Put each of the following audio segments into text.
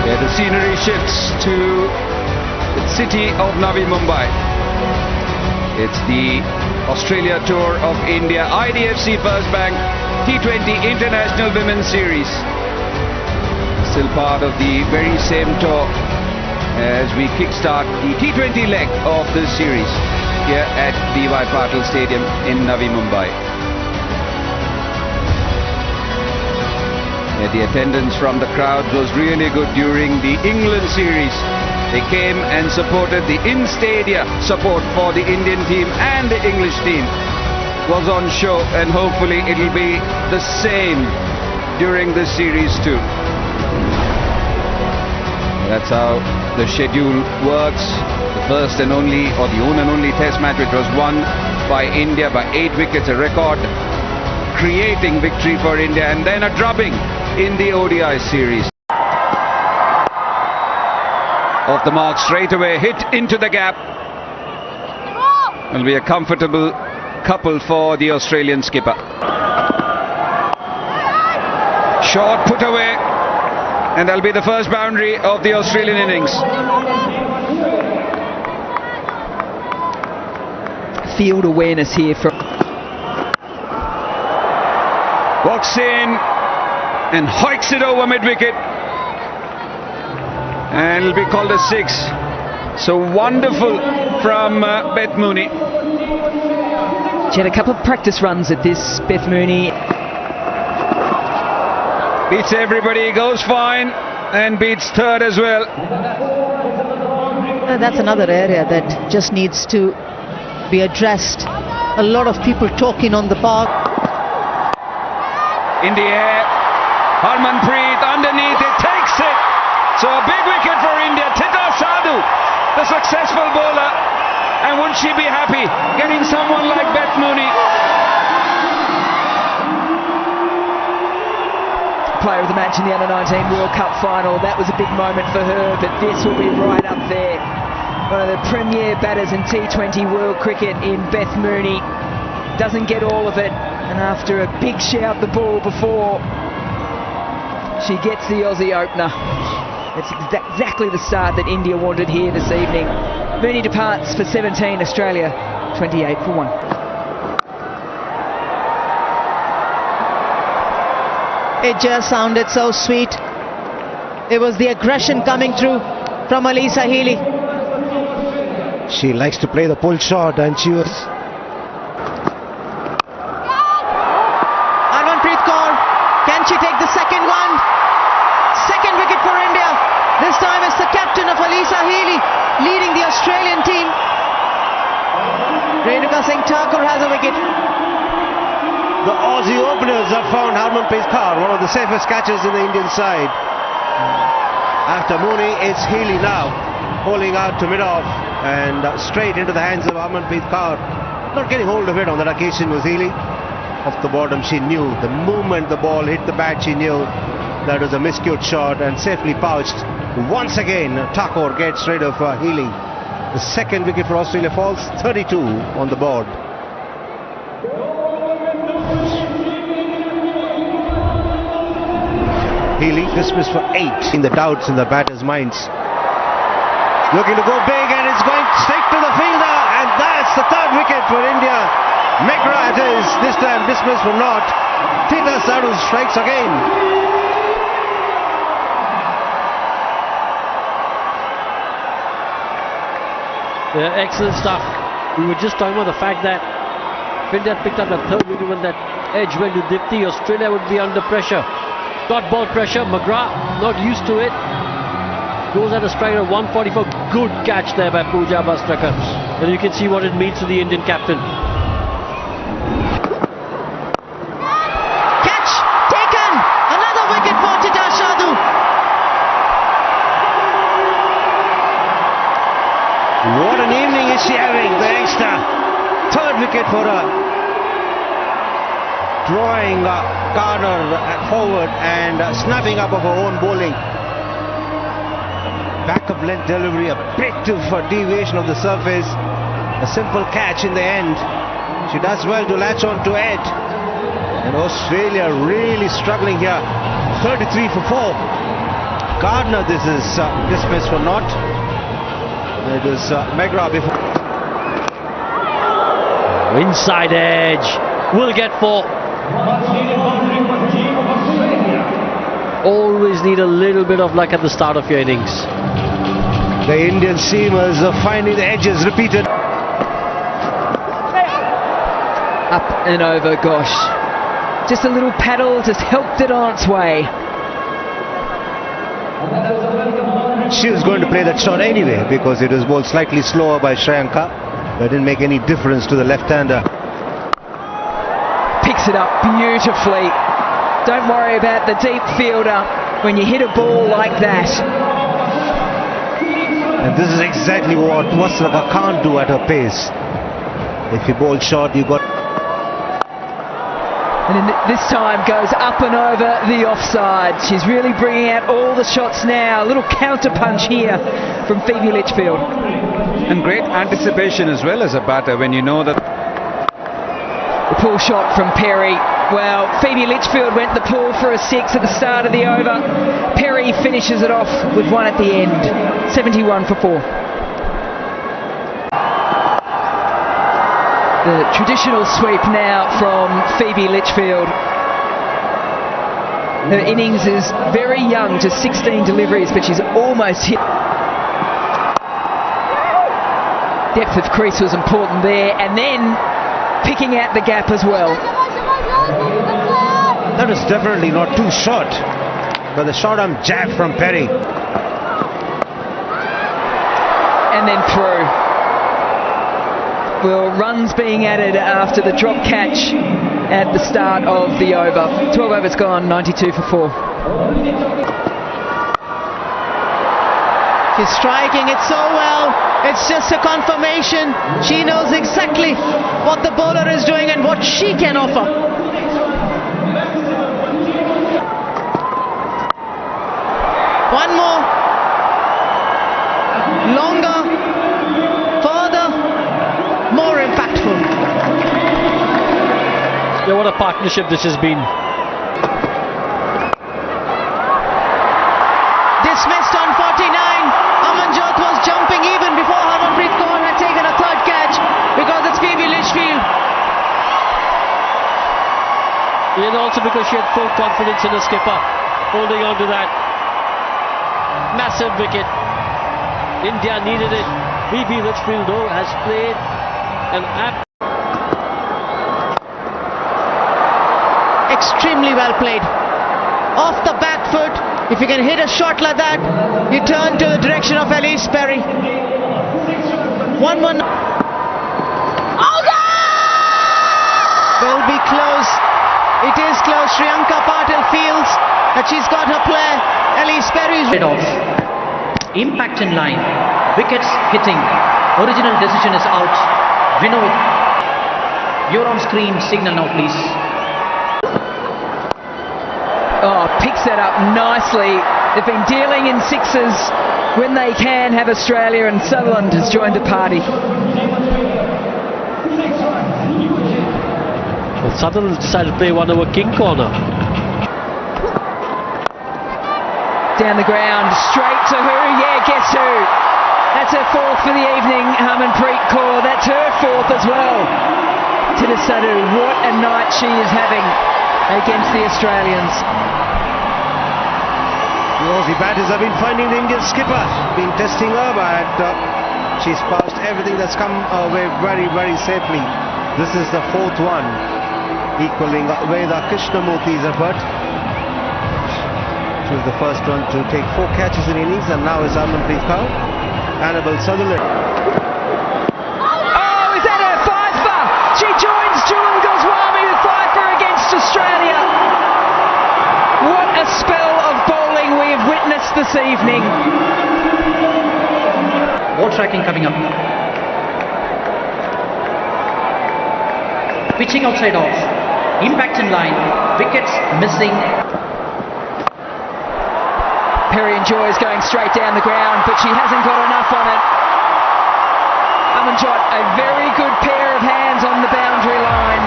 Yeah, the scenery shifts to the city of Navi Mumbai. It's the Australia Tour of India IDFC First Bank T20 International Women's Series. Still part of the very same tour as we kickstart the T20 leg of this series here at B.Y. Patil Stadium in Navi Mumbai. Yeah, the attendance from the crowd was really good during the England series. They came and supported. The in-stadia support for the Indian team and the English team was on show, and hopefully it'll be the same during this series too. That's how the schedule works. The first and only, or the one and only test match, which was won by India by 8 wickets, a record creating victory for India, and then a drubbing in the ODI series. Off the mark straight away, hit into the gap. Will be a comfortable couple for the Australian skipper. Short put away, and that'll be the first boundary of the Australian innings. Field awareness here from walks in and hoiks it over mid-wicket, and it'll be called a 6. So wonderful from Beth Mooney. She had a couple of practice runs at this, Beth Mooney. Beats everybody, goes fine, and beats third as well. That's another area that just needs to be addressed. A lot of people talking on the park. In the air, Harmanpreet underneath, it takes it. So a big wicket for India. Tita Sadhu, the successful bowler, and wouldn't she be happy getting someone like Beth Mooney? Player of the match in the Under-19 World Cup final. That was a big moment for her, but this will be right up there. One of the premier batters in T20 World Cricket in Beth Mooney. Doesn't get all of it, and after a big shout the ball before, she gets the Aussie opener. It's exactly the start that India wanted here this evening. Mooney departs for 17, Australia 28 for 1. It just sounded so sweet. It was the aggression coming through from Alyssa Healy. She likes to play the pull shot, and she was... Harmanpreet Kaur, can she take the second one? Second wicket for India. This time it's the captain of Alyssa Healy leading the Australian team. Renuka Singh Thakur has a wicket. The Aussie openers have found Harmanpreet Kaur, one of the safest catches in the Indian side. After Mooney, it's Healy now, bowling out to mid-off and straight into the hands of Harmanpreet Kaur. Not getting hold of it on that occasion was Healy. Off the bottom, she knew the moment the ball hit the bat, she knew that was a miscued shot, and safely pouched. Once again, Thakur gets rid of Healy. The second wicket for Australia falls, 32 on the board. Healy dismissed for 8 in the doubts in the batters' minds. Looking to go big, and it's going straight to the fielder, and that's the third wicket for India. McGrath is this time dismissed for naught. Tita Sadhu strikes again. Yeah, excellent stuff. We were just talking about the fact that if India picked up that third wicket when that edge went to Dipti, Australia would be under pressure. Got ball pressure, McGrath not used to it. Goes at a strike at 144. Good catch there by Pooja Bhastraka. And you can see what it means to the Indian captain. Catch taken! Another wicket for Tita Sadhu. What an evening is she having, the youngster. Third wicket for her. Drawing Garner forward and snapping up of her own bowling. Back of length delivery, a bit of deviation of the surface. A simple catch in the end. She does well to latch on to it. And Australia really struggling here. 33 for 4. Gardner, this is dismissed for not. It was McGrath before. Inside edge. Will get 4. Always need a little bit of luck at the start of your innings. The Indian seamers are finding the edges repeated. Up and over, gosh. Just a little paddle, just helped it on its way. She was going to play that shot anyway because it was bowled slightly slower by Shriyanka. That didn't make any difference to the left-hander. Picks it up beautifully. Don't worry about the deep fielder when you hit a ball like that. And this is exactly what Wasraka can't do at her pace. If you bowl short, you got... And then this time goes up and over the offside. She's really bringing out all the shots now. A little counter punch here from Phoebe Litchfield. And great anticipation as well as a batter when you know that. The pull shot from Perry. Well, Phoebe Litchfield went the pull for a 6 at the start of the over. Perry finishes it off with 1 at the end. 71 for 4. The traditional sweep now from Phoebe Litchfield. Her innings is very young, just 16 deliveries, but she's almost hit. Depth of crease was important there, and then picking out the gap as well. That is definitely not too short, but the short-arm jab from Perry. And then through. Well, runs being added after the drop catch at the start of the over. 12 overs gone, 92 for 4. She's striking it so well. It's just a confirmation. She knows exactly what the bowler is doing and what she can offer. One more. Longer. Further. More impactful. Yeah, what a partnership this has been. Dismissed on 49. Amanjot was jumping even before Harmanpreet Kaur had taken a third catch because it's Phoebe Litchfield. And also because she had full confidence in the skipper, holding on to that. Massive wicket. India needed it. Phoebe Litchfield though has played an extremely well played. Off the back foot, if you can hit a shot like that, you turn to the direction of Elise Perry. 1-1. Will be close. It is close. Shriyanka Patil feels that she's got her player. Elise Perry's head off. Impact in line. Wickets hitting. Original decision is out. Vinod, you're on screen. Signal now, please. Oh, picks that up nicely. They've been dealing in sixes when they can have Australia, and Sutherland has joined the party. Well, Sutherland decided to play one over King corner. Down the ground, straight to who? Yeah, guess who? That's her 4th for the evening, Harmanpreet Kaur. That's her 4th as well. Tina Sadhu, what a night she is having against the Australians. The Aussie batters have been finding the Indian skipper, been testing her, but she's passed everything that's come away very, very safely. This is the 4th one, equaling Veda Krishnamurthy's effort. She was the first one to take 4 catches in innings, and now is Harmanpreet Kaur. Annabel Sutherland. Oh, is that her 5-fer? She joins Julan Goswami with 5-fer against Australia. What a spell of bowling we have witnessed this evening. Ball tracking coming up. Pitching outside off. Impact in line. Wickets missing. Perry enjoys going straight down the ground, but she hasn't got enough on it. Amanjot, a very good pair of hands on the boundary line.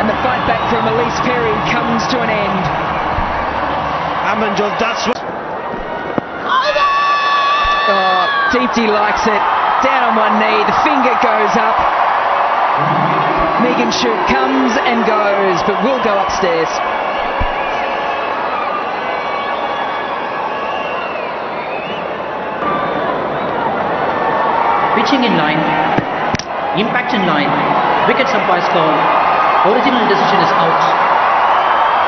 And the fight back from Elise Perry comes to an end. Amanjot does. Oh, Deepti likes it. Down on one knee, the finger goes up. Megan Shute comes and goes, but will go upstairs. Pitching in line, impact in line, wicket umpire's call, original decision is out.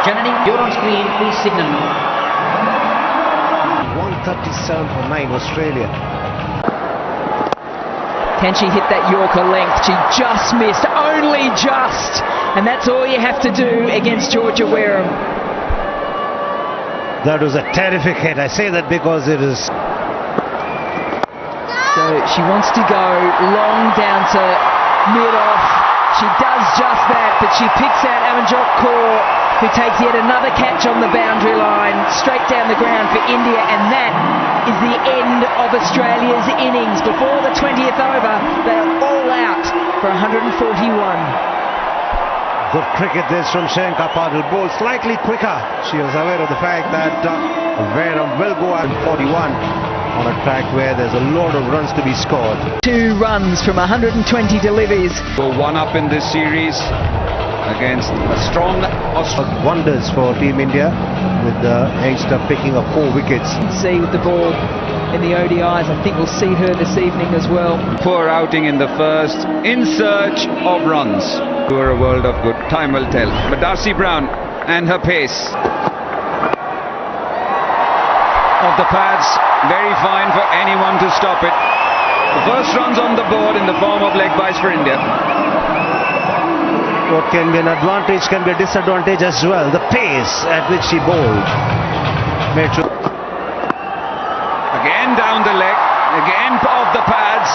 Janani, you're on screen, please signal now. 137 for 9 Australia. Can she hit that Yorker length? She just missed, only just. And that's all you have to do against Georgia Wareham. That was a terrific hit. I say that because it is. So she wants to go long down to mid-off. She does just that, but she picks out Amanjot Kaur, who takes yet another catch on the boundary line, straight down the ground for India, and that is the end of Australia's innings. Before the 20th over, they're all out for 141. Good cricket this from Shanka Padel. Ball slightly quicker. She was aware of the fact that Wareham will go out 41 on a track where there's a lot of runs to be scored. 2 runs from 120 deliveries. So one up in this series against a strong Australia. Wonders for Team India with the youngster picking up 4 wickets. See with the ball in the ODIs. I think we'll see her this evening as well. Poor outing in the first, in search of runs. To a world of good, time will tell. But Darcy Brown and her pace of the pads, very fine for anyone to stop it. The first runs on the board in the form of leg byes for India. What can be an advantage can be a disadvantage as well. The pace at which she bowled. Again down the leg, again off the pads,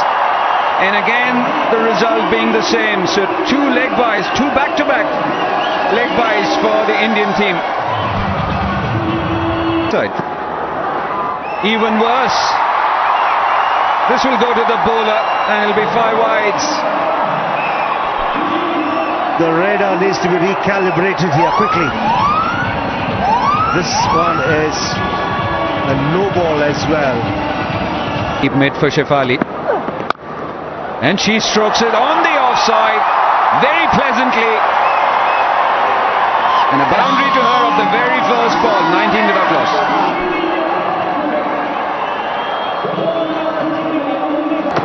and again the result being the same. So 2 leg byes, 2 back-to-back leg byes for the Indian team. Even worse. This will go to the bowler and it'll be 5 wides. The radar needs to be recalibrated here quickly. This one is a no ball as well. Deep mid for Shefali. And she strokes it on the offside very pleasantly. And a boundary to her of the very first ball, 19 without loss.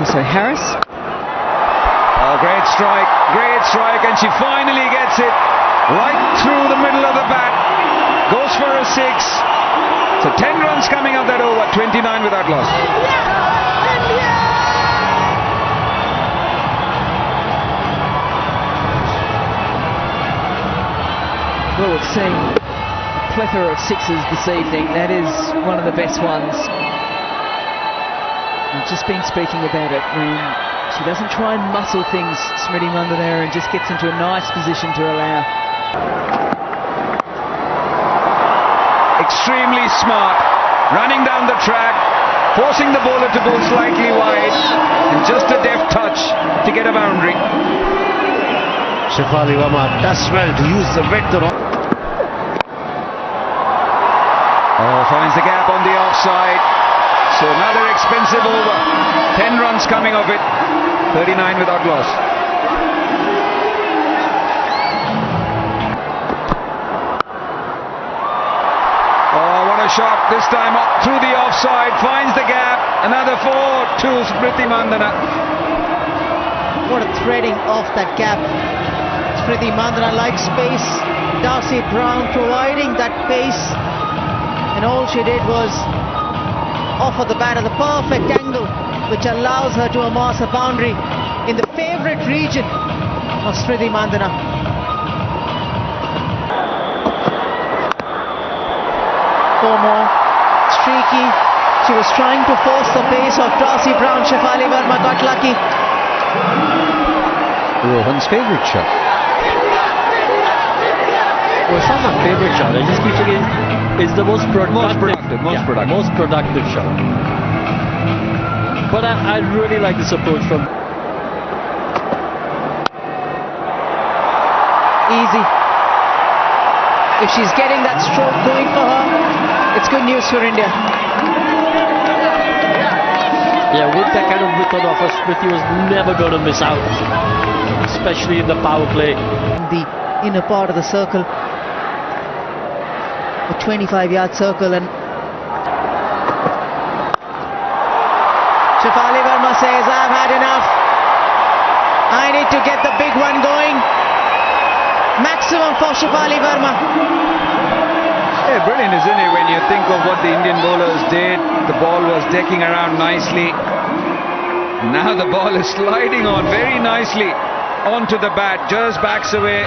Also Harris. Oh, great strike, and she finally gets it right through the middle of the bat. Goes for a 6. So 10 runs coming up that over, 29 without loss. Well, we've seen a plethora of 6s this evening. That is one of the best ones. I've just been speaking about it. She doesn't try and muscle things, Smriti Mandana, and just gets into a nice position to allow. Extremely smart, running down the track, forcing the bowler to bowl slightly wide, and just a deft touch to get a boundary. Shefali Verma does well to use the width. Oh, finds the gap on the offside. So another expensive over. 10 runs coming of it. 39 without loss. Oh, what a shot. This time up through the offside. Finds the gap. Another 4 to Smriti Mandana. What a threading off that gap. Smriti Mandana likes space. Darcy Brown providing that pace. And all she did was offer the bat at the perfect angle, which allows her to amass a boundary in the favourite region of Smriti Mandana. Four more. Streaky. She was trying to force the pace of Darcy Brown. Shefali Verma got lucky. Rohan's favourite shot. Well, it's not my favourite shot. I just keep saying it's the most productive. Most productive shot. But I really like this approach from. Easy. If she's getting that stroke going for her, it's good news for India. Yeah, with that kind of width on offer, Smriti was never going to miss out, especially in the power play. The inner part of the circle, a 25-yard circle, and Shefali Verma says, I've had enough. I need to get the big one going. Maximum for Shefali Verma. Yeah, brilliant, isn't it? When you think of what the Indian bowlers did, the ball was decking around nicely. Now the ball is sliding on very nicely onto the bat, just backs away.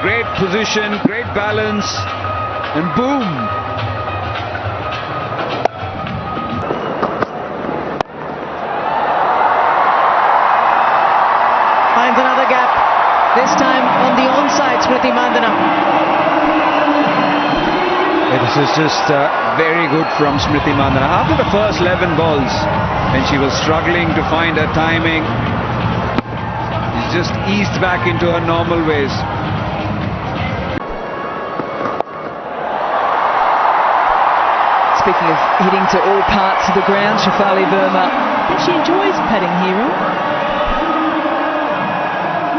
Great position, great balance, and boom! Finds another gap, this time on the onside, Smriti Mandana. This is just very good from Smriti Mandana. After the first 11 balls, when she was struggling to find her timing, she's just eased back into her normal ways. Speaking of hitting to all parts of the ground, Shefali Verma, I think she enjoys patting hero.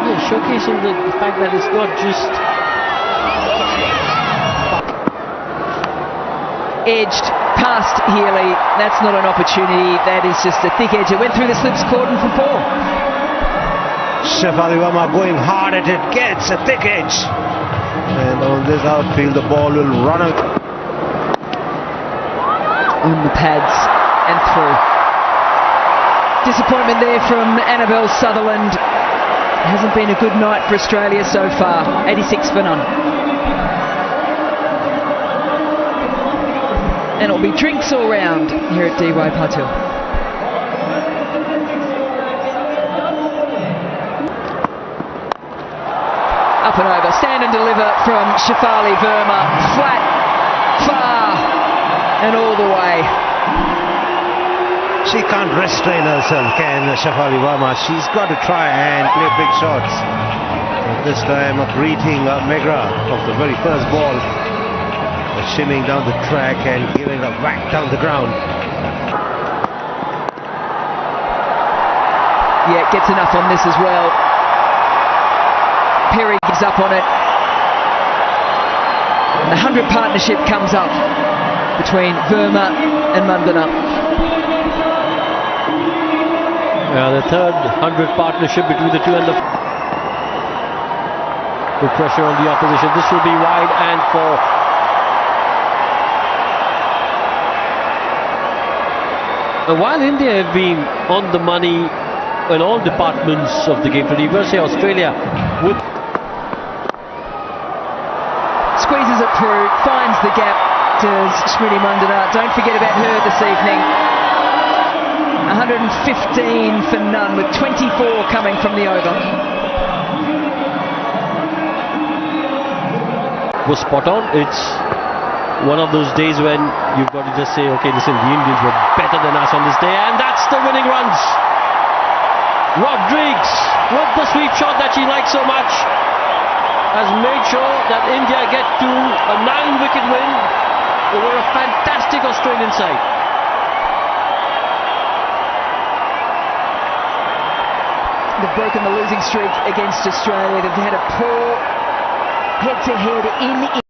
Yeah, showcasing the fact that it's not just Edged past Healy, that's not an opportunity, that is just a thick edge. It went through the slips cordon for Paul. Shefali Verma going hard at it, gets a thick edge. And on this outfield, the ball will run out. On the pads and through. Disappointment there from Annabelle Sutherland. Hasn't been a good night for Australia so far. 86 for none. And it'll be drinks all round here at DY Patil. Up and over, stand and deliver from Shefali Verma. Flat, far, and all the way. She can't restrain herself, can Shefali Verma? She's got to try and play big shots. And this time, greeting Megra of the very first ball. Shimming down the track and giving a whack down the ground. Yeah, gets enough on this as well. Perry gives up on it. And the 100 partnership comes up between Verma and Mandana. the third 100 partnership between the two, and the good pressure on the opposition. This will be wide and four. While India have been on the money in all departments of the game today, versus Australia with squeezes it through, finds the gap to Smriti Mandana. Don't forget about her this evening. 115 for none, with 24 coming from the over. Was spot on. It's one of those days when you've got to just say, okay, listen, the Indians were better than us on this day, and that's the winning runs. Rodrigues, with the sweep shot that she likes so much, has made sure that India get to a 9-wicket win over a fantastic Australian side. They've broken the losing streak against Australia. They've had a poor head-to-head in